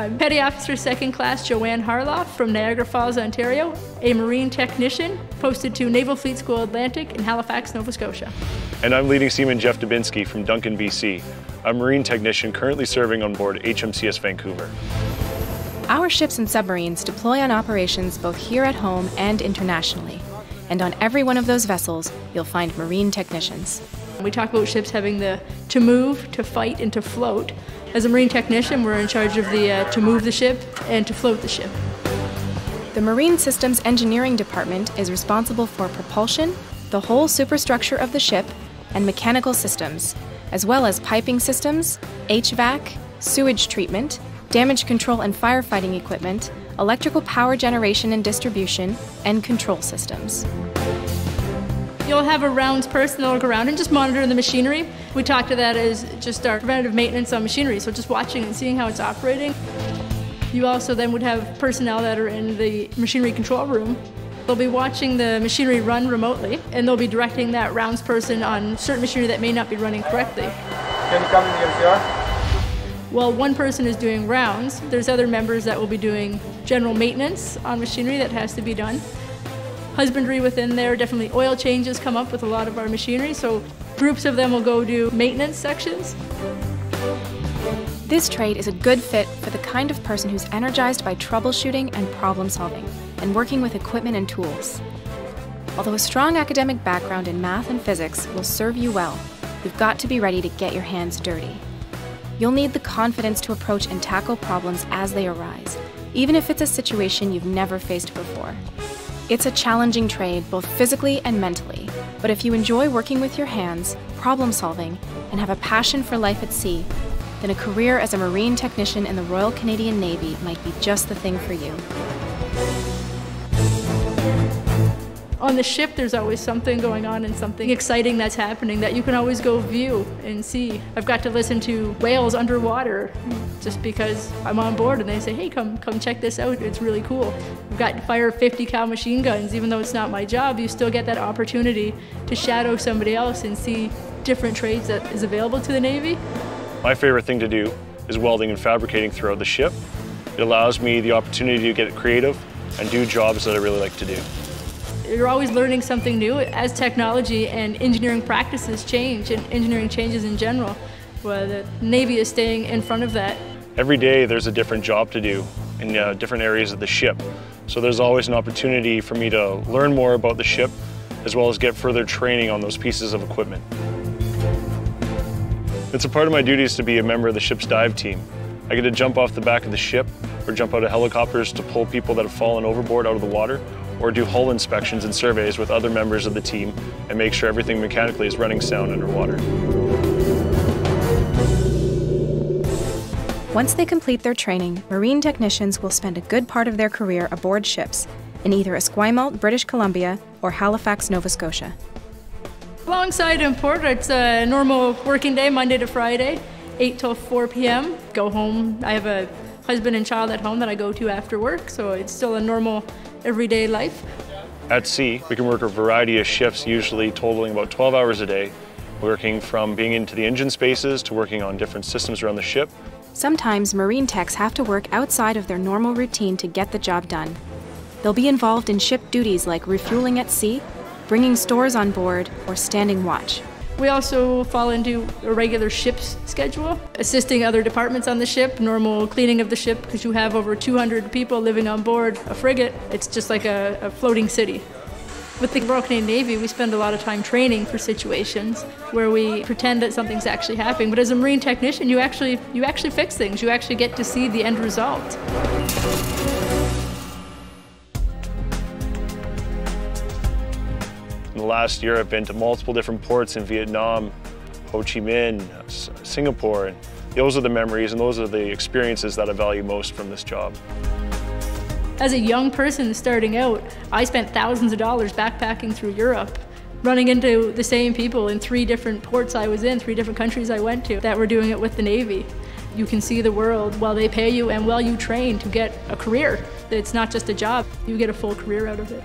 I'm Petty Officer 2nd Class Joanne Harloff from Niagara Falls, Ontario, a Marine technician posted to Naval Fleet School Atlantic in Halifax, Nova Scotia. And I'm Leading Seaman Jeff Dubinsky from Duncan, BC, a Marine technician currently serving on board HMCS Vancouver. Our ships and submarines deploy on operations both here at home and internationally. And on every one of those vessels, you'll find Marine technicians. We talk about ships having to move, to fight, and to float. As a Marine technician, we're in charge of to move the ship and to float the ship. The Marine Systems Engineering Department is responsible for propulsion, the whole superstructure of the ship, and mechanical systems, as well as piping systems, HVAC, sewage treatment, damage control and firefighting equipment, electrical power generation and distribution, and control systems. You'll have a rounds person that'll go around and just monitor the machinery. We talk to that as just our preventative maintenance on machinery, so just watching and seeing how it's operating. You also then would have personnel that are in the machinery control room. They'll be watching the machinery run remotely, and they'll be directing that rounds person on certain machinery that may not be running correctly. Can you come in the MCR? While one person is doing rounds, there's other members that will be doing general maintenance on machinery that has to be done. Husbandry within there, definitely oil changes come up with a lot of our machinery, so groups of them will go do maintenance sections. This trade is a good fit for the kind of person who's energized by troubleshooting and problem solving, and working with equipment and tools. Although a strong academic background in math and physics will serve you well, you've got to be ready to get your hands dirty. You'll need the confidence to approach and tackle problems as they arise, even if it's a situation you've never faced before. It's a challenging trade, both physically and mentally, but if you enjoy working with your hands, problem solving, and have a passion for life at sea, then a career as a Marine technician in the Royal Canadian Navy might be just the thing for you. On the ship, there's always something going on and something exciting that's happening that you can always go view and see. I've got to listen to whales underwater just because I'm on board and they say, hey, come check this out, it's really cool. I've got to fire 50 cal machine guns. Even though it's not my job, you still get that opportunity to shadow somebody else and see different trades that is available to the Navy. My favorite thing to do is welding and fabricating throughout the ship. It allows me the opportunity to get creative and do jobs that I really like to do. You're always learning something new as technology and engineering practices change and engineering changes in general. Well, the Navy is staying in front of that. Every day there's a different job to do in different areas of the ship. So there's always an opportunity for me to learn more about the ship as well as get further training on those pieces of equipment. It's a part of my duties to be a member of the ship's dive team. I get to jump off the back of the ship or jump out of helicopters to pull people that have fallen overboard out of the water, or do hull inspections and surveys with other members of the team and make sure everything mechanically is running sound underwater. Once they complete their training, Marine technicians will spend a good part of their career aboard ships in either Esquimalt, British Columbia, or Halifax, Nova Scotia. Alongside in port, it's a normal working day, Monday to Friday, 8 till 4 p.m. Go home. I have a husband and child at home that I go to after work, so it's still a normal everyday life. At sea, we can work a variety of shifts, usually totaling about 12 hours a day, working from being into the engine spaces to working on different systems around the ship. Sometimes Marine techs have to work outside of their normal routine to get the job done. They'll be involved in ship duties like refueling at sea, bringing stores on board, or standing watch. We also fall into a regular ship's schedule, assisting other departments on the ship, normal cleaning of the ship, because you have over 200 people living on board a frigate. It's just like a floating city. With the Royal Canadian Navy, we spend a lot of time training for situations where we pretend that something's actually happening. But as a Marine technician, you actually fix things. You actually get to see the end result. In the last year, I've been to multiple different ports in Vietnam, Ho Chi Minh, Singapore, and those are the memories and those are the experiences that I value most from this job. As a young person starting out, I spent thousands of dollars backpacking through Europe, running into the same people in 3 different ports I was in, 3 different countries I went to that were doing it with the Navy. You can see the world while they pay you and while you train to get a career. It's not just a job, you get a full career out of it.